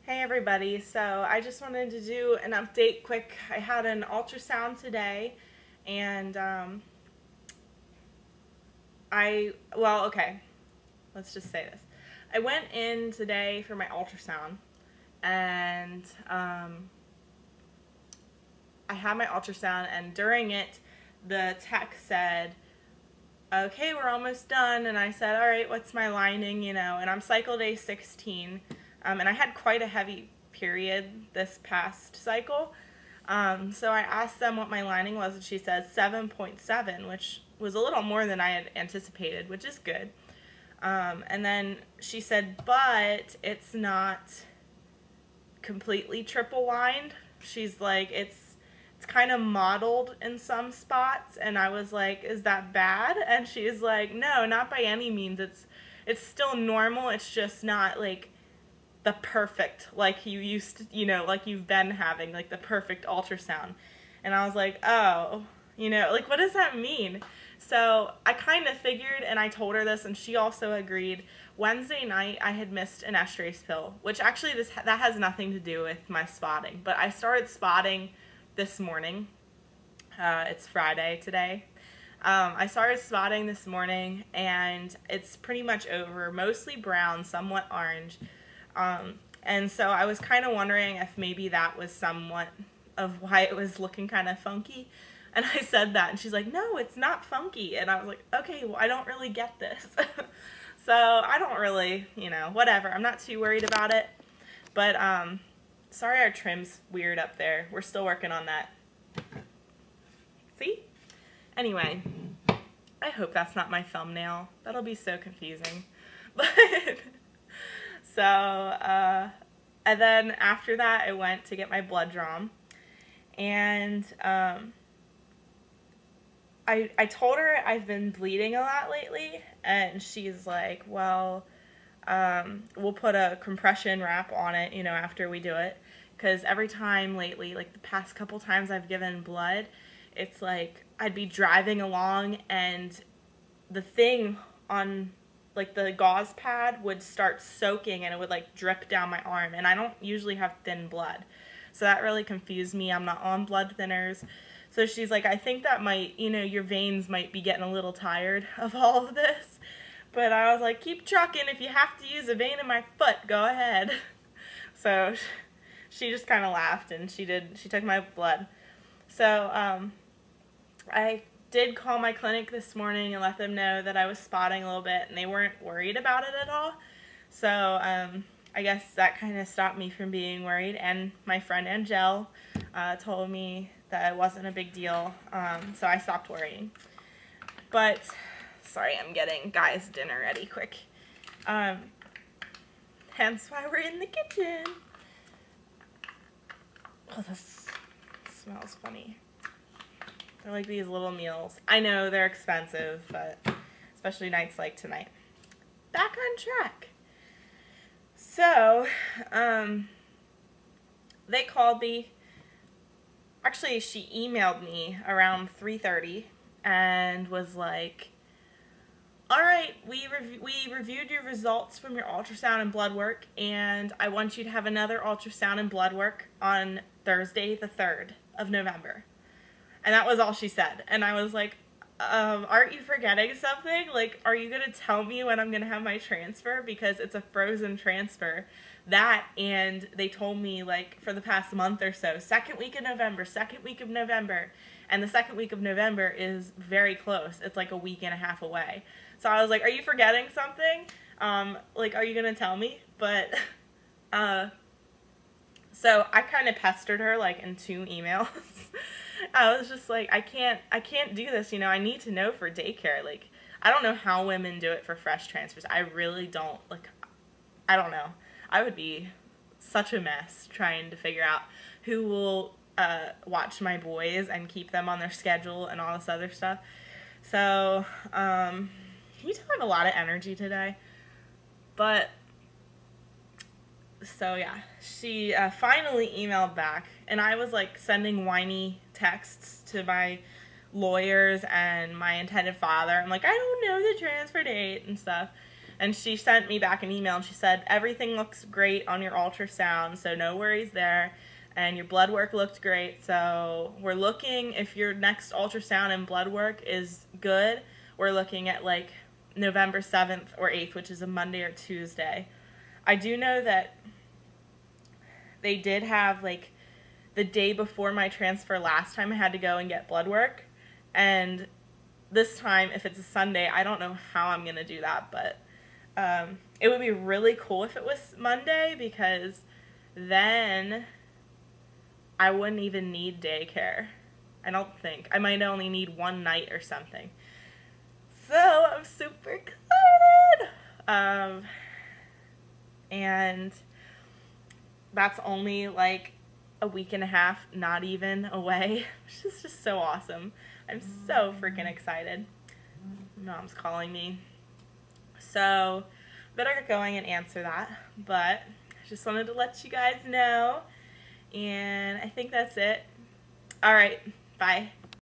Hey everybody, so I just wanted to do an update quick. I had an ultrasound today and okay, let's just say this. I went in today for my ultrasound and I had my ultrasound, and during it the tech said, okay, we're almost done, and I said, all right, what's my lining, and I'm cycle day 16. And I had quite a heavy period this past cycle. So I asked them what my lining was, and she said 7.7, which was a little more than I had anticipated, which is good. And then she said, but it's not completely triple lined. She's like, it's kind of mottled in some spots, and I was like, is that bad? And she's like, no, not by any means. It's still normal. It's just not like the perfect, like you used to, like you've been having, like the perfect ultrasound. And I was like, oh, like what does that mean? So I kind of figured, and I told her this, and she also agreed. Wednesday night I had missed an estrase pill, which actually that has nothing to do with my spotting, but I started spotting this morning. It's Friday today. I started spotting this morning, and it's pretty much over, mostly brown, somewhat orange. And so I was kind of wondering if maybe that was somewhat of why it was looking kind of funky. And I said that, and she's like, no, it's not funky. And I was like, okay, well, I don't really get this. So I don't really, whatever. I'm not too worried about it. But, sorry our trim's weird up there. We're still working on that. See? Anyway, I hope that's not my thumbnail. That'll be so confusing. But so, and then after that, I went to get my blood drawn, and I told her I've been bleeding a lot lately, and she's like, well, we'll put a compression wrap on it, after we do it, because every time lately, like the past couple times I've given blood, it's like I'd be driving along, and the thing on like the gauze pad would start soaking, and it would like drip down my arm, and I don't usually have thin blood, so that really confused me. I'm not on blood thinners. So she's like, I think that might, your veins might be getting a little tired of all of this. But I was like, keep trucking. If you have to use a vein in my foot, go ahead. So she just kind of laughed, and she took my blood. So I did call my clinic this morning and let them know that I was spotting a little bit, and they weren't worried about it at all. So I guess that kind of stopped me from being worried, and my friend Angel told me that it wasn't a big deal, so I stopped worrying. But, sorry, I'm getting guys' dinner ready quick. Hence why we're in the kitchen. Oh, this smells funny. They're like these little meals. I know they're expensive, but especially nights like tonight. Back on track. So, they called me. Actually, she emailed me around 3:30 and was like, all right, we reviewed your results from your ultrasound and blood work, and I want you to have another ultrasound and blood work on Thursday, the 3rd of November. And that was all she said. And I was like, aren't you forgetting something? Like, are you going to tell me when I'm going to have my transfer? Because it's a frozen transfer. That, and they told me, like, for the past month or so, second week of November. And the second week of November is very close. It's like a week and a half away. So I was like, are you forgetting something? Like, are you going to tell me? But, so I kind of pestered her, like, in 2 emails. I was just like, I can't do this, I need to know for daycare. Like, I don't know how women do it for fresh transfers. I really don't. Like, I don't know. I would be such a mess trying to figure out who will watch my boys and keep them on their schedule and all this other stuff. So, you don't have a lot of energy today. But, so yeah, she finally emailed back, and I was like sending whiny texts to my lawyers and my intended father. I'm like, I don't know the transfer date and stuff. And she sent me back an email and she said, everything looks great on your ultrasound, so no worries there. And your blood work looked great, so we're looking, if your next ultrasound and blood work is good, we're looking at like November 7th or 8th, which is a Monday or Tuesday. I do know that they did have, like, the day before my transfer last time I had to go and get blood work, and this time, if it's a Sunday, I don't know how I'm going to do that, but it would be really cool if it was Monday, because then I wouldn't even need daycare. I don't think. I might only need one night or something. So, I'm super excited! And that's only like a week and a half, not even, away, which is just so awesome. I'm so freaking excited. Mom's calling me. So, better get going and answer that, but I just wanted to let you guys know, and I think that's it. Alright, bye.